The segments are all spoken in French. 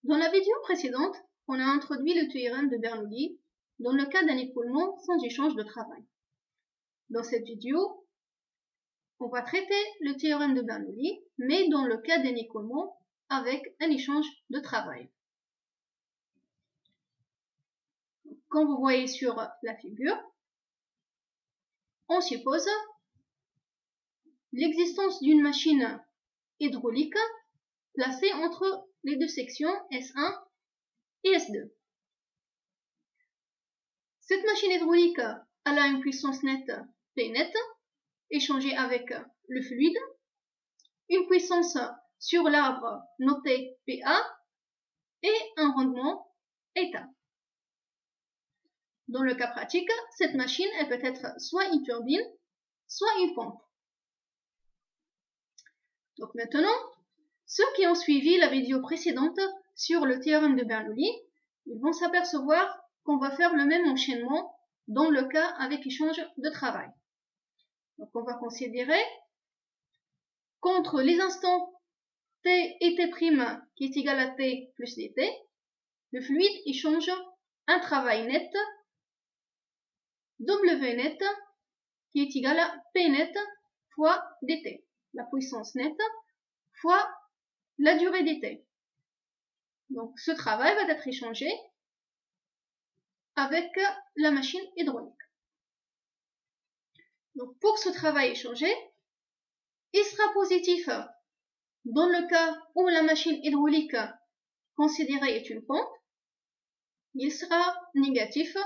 Dans la vidéo précédente, on a introduit le théorème de Bernoulli dans le cas d'un écoulement sans échange de travail. Dans cette vidéo, on va traiter le théorème de Bernoulli, mais dans le cas d'un écoulement avec un échange de travail. Comme vous voyez sur la figure, on suppose l'existence d'une machine hydraulique placée entre les deux sections S1 et S2. Cette machine hydraulique a une puissance nette P net échangée avec le fluide, une puissance sur l'arbre notée PA et un rendement état. Dans le cas pratique, cette machine elle peut être soit une turbine, soit une pompe. Donc maintenant, ceux qui ont suivi la vidéo précédente sur le théorème de Bernoulli, ils vont s'apercevoir qu'on va faire le même enchaînement dans le cas avec échange de travail. Donc on va considérer qu'entre les instants T et T' qui est égal à T plus dt, le fluide échange un travail net W net qui est égal à P net fois dt, la puissance nette fois la durée dt. Donc ce travail va être échangé avec la machine hydraulique. Donc pour ce travail échangé, il sera positif dans le cas où la machine hydraulique considérée est une pompe. Il sera négatif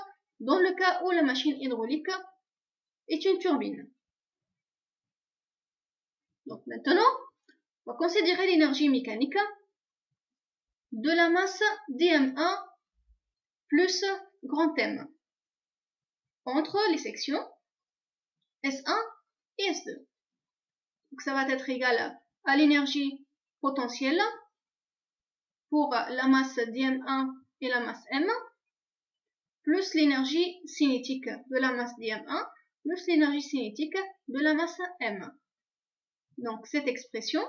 dans le cas où la machine hydraulique est une turbine. Donc maintenant, on va considérer l'énergie mécanique de la masse dm1 plus grand M entre les sections S1 et S2. Donc ça va être égal à l'énergie potentielle pour la masse dm1 et la masse M plus l'énergie cinétique de la masse dm1 plus l'énergie cinétique de la masse M. Donc cette expression,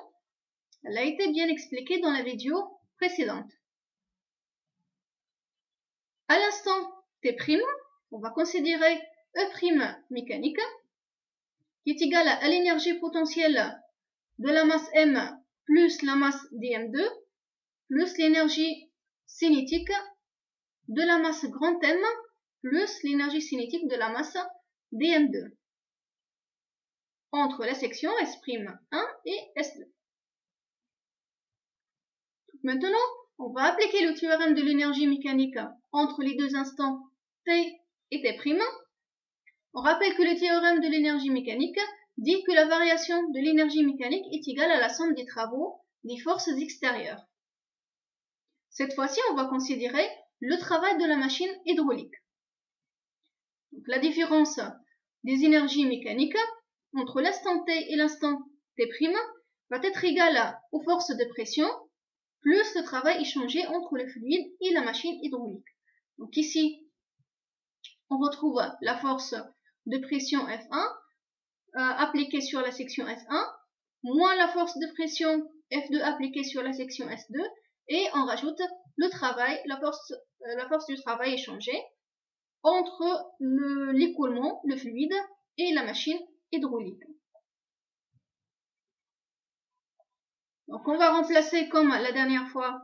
elle a été bien expliquée dans la vidéo précédente. À l'instant T', on va considérer E' mécanique qui est égal à l'énergie potentielle de la masse M plus la masse dm2 plus l'énergie cinétique de la masse grand M plus l'énergie cinétique de la masse dm2 entre la section S'1 et S2. Maintenant, on va appliquer le théorème de l'énergie mécanique entre les deux instants T et T'. On rappelle que le théorème de l'énergie mécanique dit que la variation de l'énergie mécanique est égale à la somme des travaux des forces extérieures. Cette fois-ci, on va considérer le travail de la machine hydraulique. Donc, la différence des énergies mécaniques entre l'instant T et l'instant T' va être égale aux forces de pression plus le travail échangé entre le fluide et la machine hydraulique. Donc ici, on retrouve la force de pression F1 appliquée sur la section S1, moins la force de pression F2 appliquée sur la section S2, et on rajoute le travail, la force du travail échangée entre l'écoulement, le fluide, et la machine hydraulique. Donc on va remplacer comme la dernière fois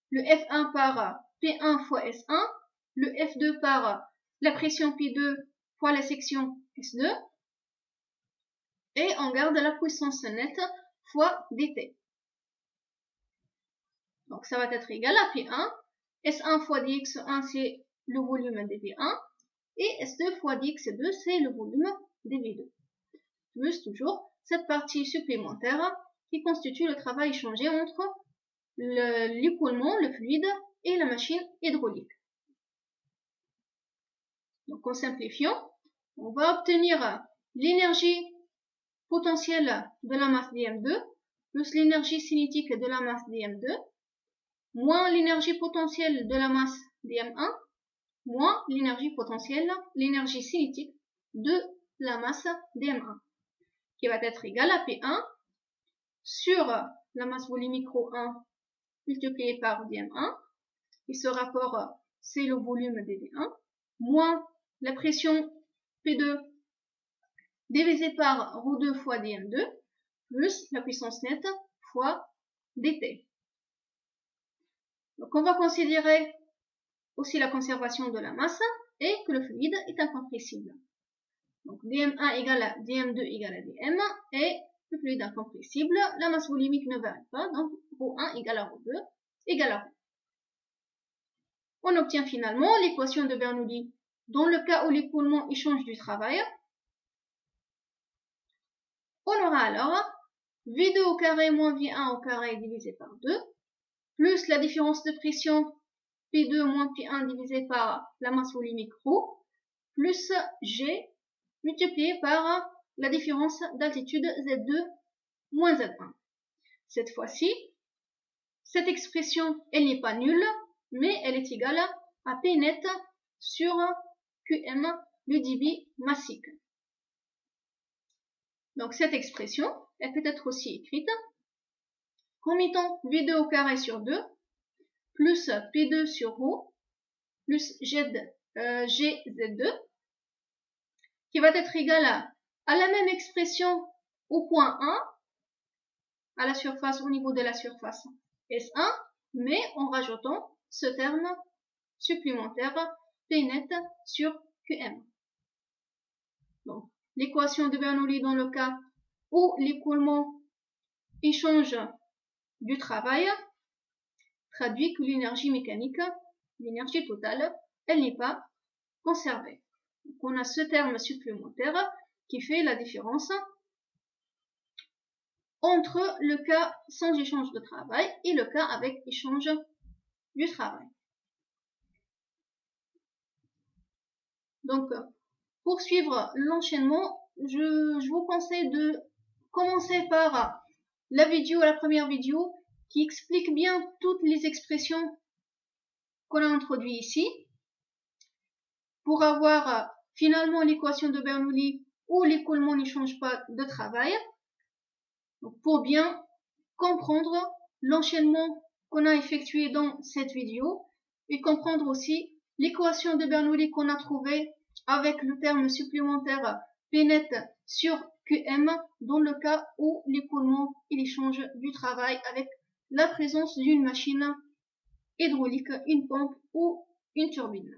le F1 par P1 fois S1, le F2 par la pression P2 fois la section S2, et on garde la puissance nette fois dt. Donc ça va être égal à P1, S1 fois dx1 c'est le volume dV1, et S2 fois dx2 c'est le volume dV2. Plus toujours cette partie supplémentaire qui constitue le travail échangé entre l'écoulement, le fluide et la machine hydraulique. Donc en simplifiant, on va obtenir l'énergie potentielle de la masse dm2 plus l'énergie cinétique de la masse dm2 moins l'énergie potentielle de la masse dm1 moins l'énergie potentielle, l'énergie cinétique de la masse dm1 qui va être égale à P1 sur la masse volumique ρ1 multiplié par dm1, et ce rapport c'est le volume dv1, moins la pression P2 divisé par ρ2 fois dm2, plus la puissance nette fois dt. Donc on va considérer aussi la conservation de la masse et que le fluide est incompressible. Donc dm1 égale à dm2 égale à dm, et le fluide incompressible, la masse volumique ne varie pas, donc ρ1 égale à ρ2 égale à ρ. On obtient finalement l'équation de Bernoulli dans le cas où l'écoulement échange du travail. On aura alors V2 au carré moins V1 au carré divisé par 2, plus la différence de pression P2 moins P1 divisé par la masse volumique ρ, plus G multiplié par la différence d'altitude Z2 moins Z1. Cette fois-ci, cette expression, elle n'est pas nulle, mais elle est égale à P net sur Qm, le débit massique. Donc cette expression, elle peut être aussi écrite comme étant V2 au carré sur 2, plus P2 sur ρ, plus GZ2, qui va être égal à la même expression au point 1, à la surface, au niveau de la surface S1, mais en rajoutant ce terme supplémentaire P net sur Qm. Donc, l'équation de Bernoulli dans le cas où l'écoulement échange du travail traduit que l'énergie mécanique, l'énergie totale, elle n'est pas conservée. Donc, on a ce terme supplémentaire qui fait la différence entre le cas sans échange de travail et le cas avec échange du travail. Donc, pour suivre l'enchaînement, je vous conseille de commencer par la première vidéo qui explique bien toutes les expressions qu'on a introduites ici pour avoir finalement l'équation de Bernoulli où l'écoulement ne change pas de travail. Donc, pour bien comprendre l'enchaînement qu'on a effectué dans cette vidéo et comprendre aussi l'équation de Bernoulli qu'on a trouvée avec le terme supplémentaire P net sur Qm dans le cas où l'écoulement il échange du travail avec la présence d'une machine hydraulique, une pompe ou une turbine.